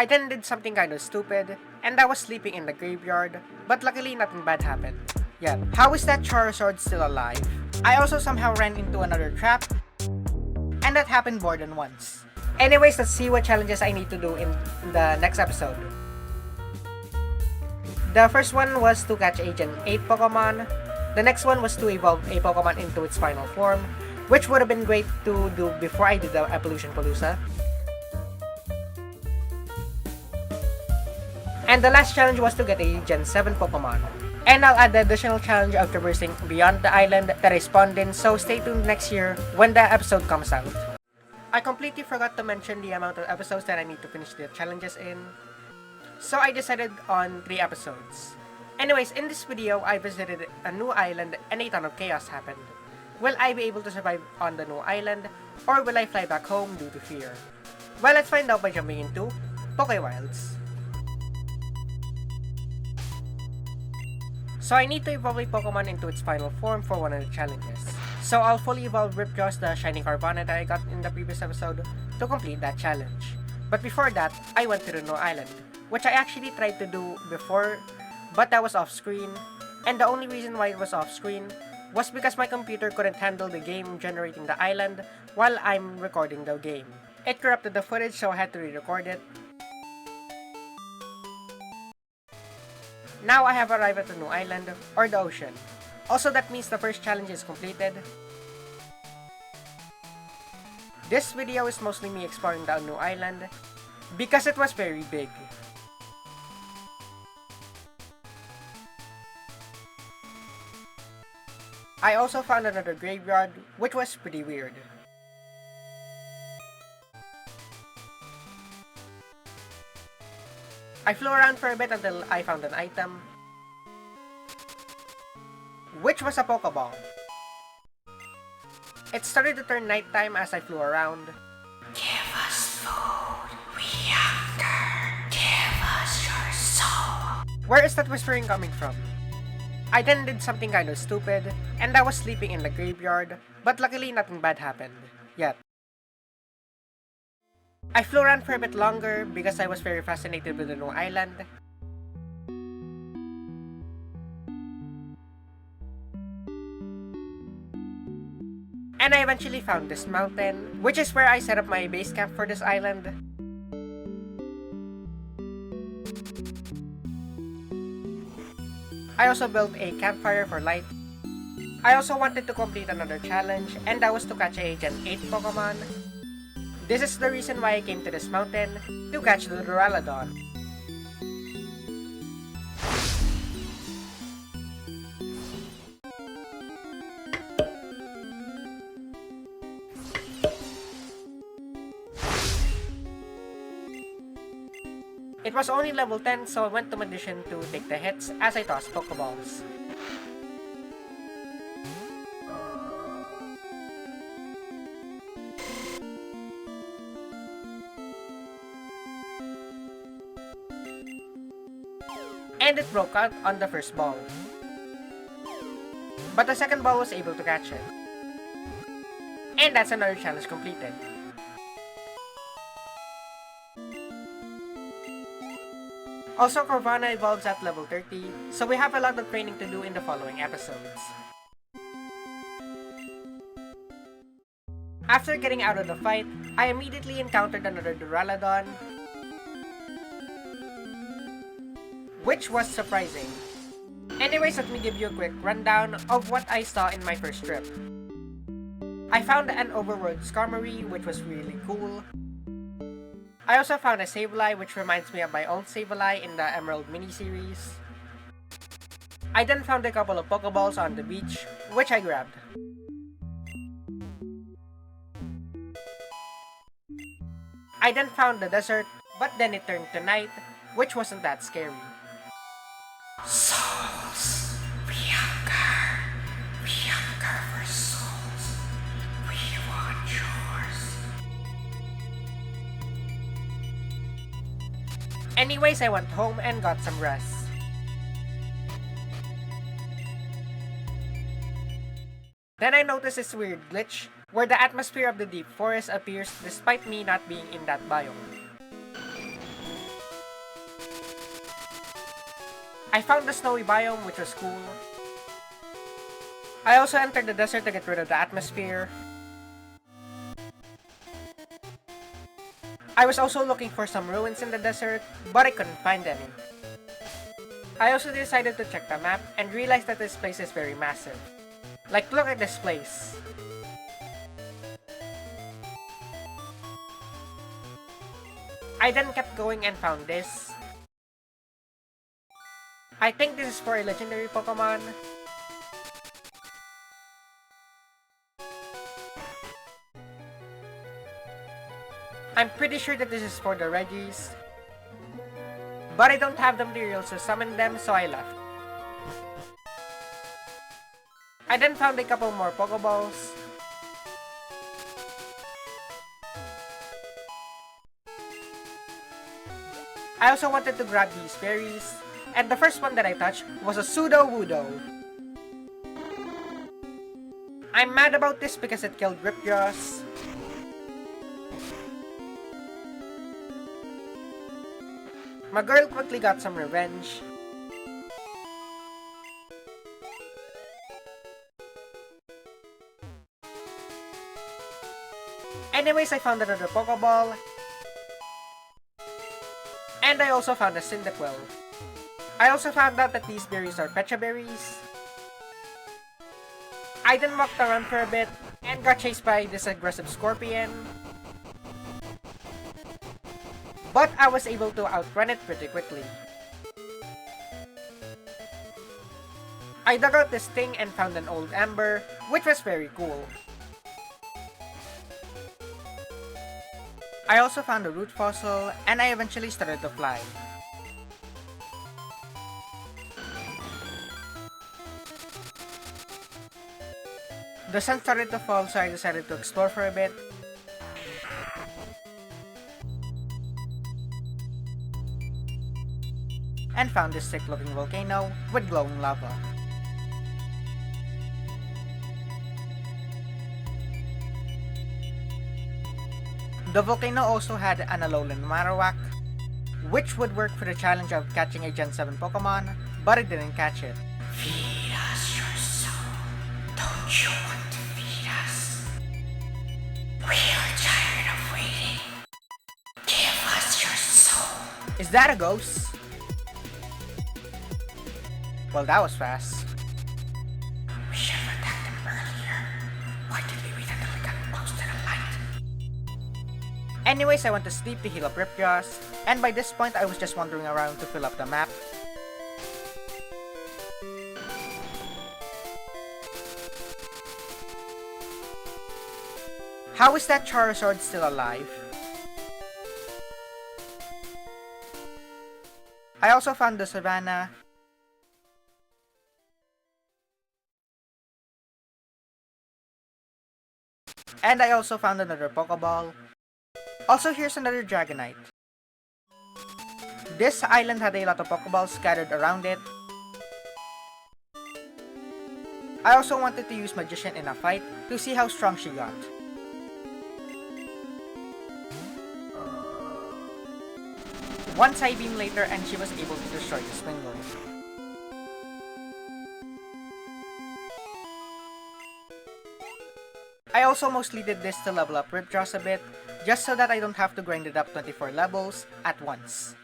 I then did something kind of stupid, and I was sleeping in the graveyard, but luckily nothing bad happened. Yeah, how is that Charizard still alive? I also somehow ran into another trap, and that happened more than once. Anyways, let's see what challenges I need to do in the next episode. The first one was to catch a Gen 8 Pokemon. The next one was to evolve a Pokemon into its final form, which would have been great to do before I did the Evolution Palooza. And the last challenge was to get a Gen 7 Pokemon. And I'll add the additional challenge of traversing beyond the island that I spawned in, so stay tuned next year when the episode comes out. I completely forgot to mention the amount of episodes that I need to finish the challenges in, so I decided on 3 episodes. Anyways, in this video, I visited a new island and a ton of chaos happened. Will I be able to survive on the new island, or will I fly back home due to fear? Well, let's find out by jumping into Pokewilds. So I need to evolve a Pokemon into its final form for one of the challenges. So I'll fully evolve Ripjaws, the shiny Carvanha that I got in the previous episode, to complete that challenge. But before that, I went to the new island, which I actually tried to do before, but that was off screen. And the only reason why it was off screen was because my computer couldn't handle the game generating the island while I'm recording the game. It corrupted the footage, so I had to re-record it. Now I have arrived at the new island, or the ocean. Also, that means the first challenge is completed. This video is mostly me exploring the new island, because it was very big. I also found another graveyard, which was pretty weird. I flew around for a bit until I found an item, which was a Pokeball. It started to turn nighttime as I flew around. Give us food, we hunger. Give us your soul. Where is that whispering coming from? I then did something kind of stupid, and I was sleeping in the graveyard, but luckily nothing bad happened yet. I flew around for a bit longer because I was very fascinated with the new island. And I eventually found this mountain, which is where I set up my base camp for this island. I also built a campfire for light. I also wanted to complete another challenge, and that was to catch a Gen 8 Pokemon. This is the reason why I came to this mountain, to catch the Duraludon. It was only level 10, so I went to Magician to take the hits as I tossed Pokeballs. And it broke out on the first ball. But the second ball was able to catch it. And that's another challenge completed. Also, Carvanha evolves at level 30, so we have a lot of training to do in the following episodes. After getting out of the fight, I immediately encountered another Duraludon, which was surprising. Anyways, let me give you a quick rundown of what I saw in my first trip. I found an overworld Skarmory, which was really cool. I also found a Sableye, which reminds me of my own Sableye in the Emerald miniseries. I then found a couple of Pokeballs on the beach, which I grabbed. I then found the desert, but then it turned to night, which wasn't that scary. Souls, we hunger for souls, we want yours. Anyways, I went home and got some rest. Then I noticed this weird glitch, where the atmosphere of the deep forest appears despite me not being in that biome. I found the snowy biome, which was cool. I also entered the desert to get rid of the atmosphere. I was also looking for some ruins in the desert, but I couldn't find any. I also decided to check the map and realized that this place is very massive. Like, look at this place. I then kept going and found this. I think this is for a legendary Pokemon. I'm pretty sure that this is for the Regis. But I don't have the materials to summon them, so I left. I then found a couple more Pokeballs. I also wanted to grab these berries, and the first one that I touched was a Sudowoodo. I'm mad about this because it killed Ripjaws. My girl quickly got some revenge. Anyways, I found another Pokeball. And I also found a Cyndaquil. I also found out that these berries are Pecha berries. I then walked around for a bit and got chased by this aggressive Scorpion. But I was able to outrun it pretty quickly. I dug out this thing and found an old Ember, which was very cool. I also found a root fossil, and I eventually started to fly. The sun started to fall, so I decided to explore for a bit. And found this sick looking volcano with glowing lava. The volcano also had an alolan Marowak, which would work for the challenge of catching a Gen 7 Pokemon, but it didn't catch it. Feed us your soul. Don't you want to feed us? We are tired of waiting. Give us your soul. Is that a ghost? Well, that was fast. We should have attacked them earlier. Why did we wait until we got close to the light? Anyways, I went to sleep to heal up Ripjaws, and by this point I was just wandering around to fill up the map. How is that Charizard still alive? I also found the Savannah. And I also found another Pokeball. Also, here's another Dragonite. This island had a lot of Pokeballs scattered around it. I also wanted to use Magician in a fight to see how strong she got. One Psybeam later and she was able to destroy the Swingle. I also mostly did this to level up Ripjaws a bit, just so that I don't have to grind it up 24 levels at once.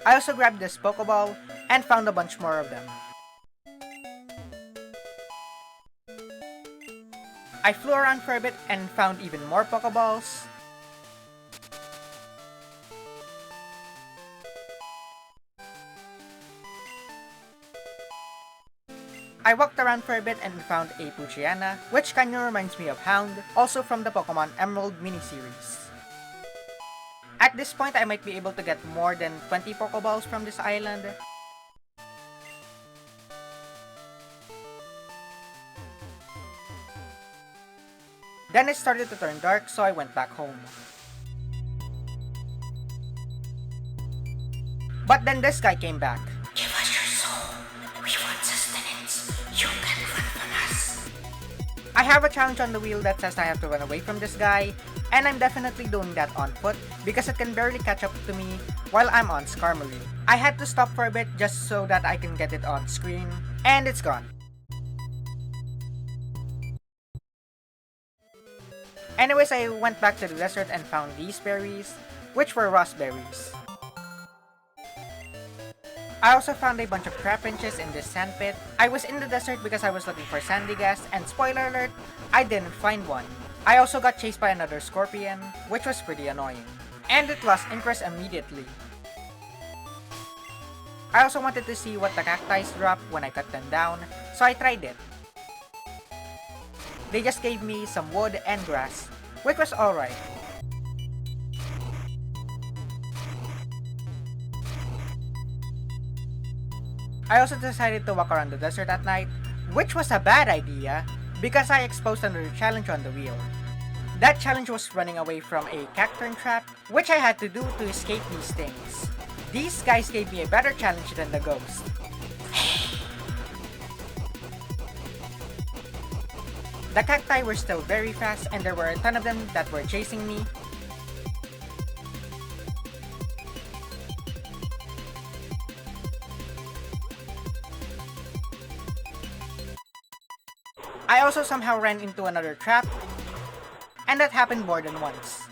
I also grabbed this Pokeball and found a bunch more of them. I flew around for a bit and found even more Pokeballs. I walked around for a bit and found a Poochyena, which kinda reminds me of Hound, also from the Pokemon Emerald miniseries. At this point, I might be able to get more than 20 Pokeballs from this island. Then it started to turn dark, so I went back home. But then this guy came back. Give us your soul. We want sustenance. You can run from us. I have a challenge on the wheel that says I have to run away from this guy, And I'm definitely doing that on foot because it can barely catch up to me while I'm on Skarmory. I had to stop for a bit just so that I can get it on screen, and it's gone. Anyways, I went back to the desert and found these berries, which were raspberries. I also found a bunch of crabfinches in this sand pit. I was in the desert because I was looking for sandy gas, and spoiler alert, I didn't find one. I also got chased by another scorpion, which was pretty annoying. And it lost interest immediately. I also wanted to see what the cacti drop when I cut them down, so I tried it. They just gave me some wood and grass, which was alright. I also decided to walk around the desert at night, which was a bad idea because I exposed another challenge on the wheel. That challenge was running away from a cacturn trap, which I had to do to escape these things. These guys gave me a better challenge than the ghost. The cacti were still very fast and there were a ton of them that were chasing me. I also somehow ran into another trap, and that happened more than once.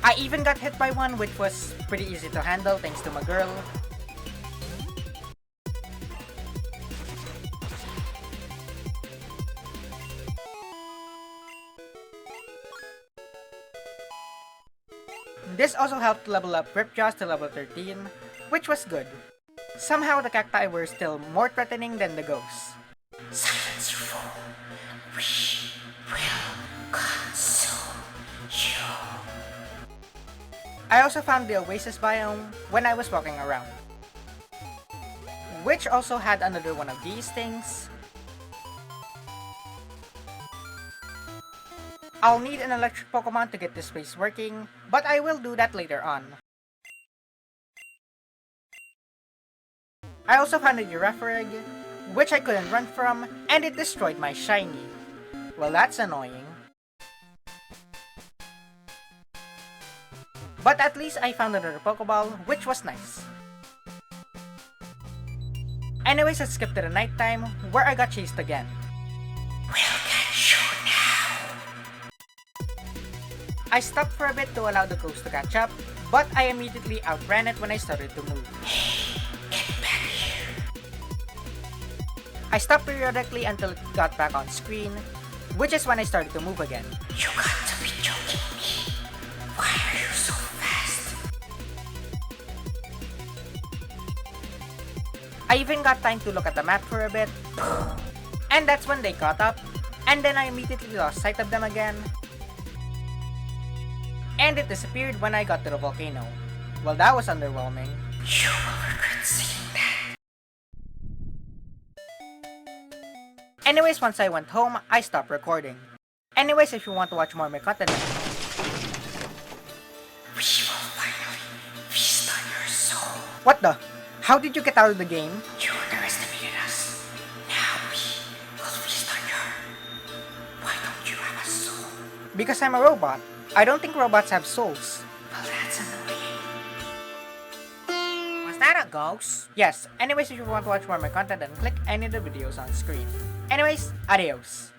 I even got hit by one, which was pretty easy to handle thanks to my girl. This also helped level up Ripjaws to level 13, which was good. Somehow the cacti were still more threatening than the ghosts. Silence, you fool. We will consume you. I also found the oasis biome when I was walking around, which also had another one of these things. I'll need an electric Pokemon to get this place working, but I will do that later on. I also found a Girafarig, which I couldn't run from, and it destroyed my shiny. Well, that's annoying. But at least I found another Pokeball, which was nice. Anyways, let's skip to the nighttime, where I got chased again. We'll get you now. I stopped for a bit to allow the ghost to catch up, but I immediately outran it when I started to move. Get back here. I stopped periodically until it got back on screen, which is when I started to move again. You got to be joking me. Why are you so fast? I even got time to look at the map for a bit, and that's when they caught up, and then I immediately lost sight of them again, and it disappeared when I got to the volcano. Well, that was underwhelming. You will regret seeing that. Anyways, once I went home, I stopped recording. Anyways, if you want to watch more of my content, We will finally feast on your soul. what the? How did you get out of the game? You underestimated us. Now we will feast on your... Why don't you have a soul? Because I'm a robot. I don't think robots have souls. Well, that's annoying. Was that a ghost? Yes. Anyways, if you want to watch more of my content, then click any of the videos on screen. Anyways, adios.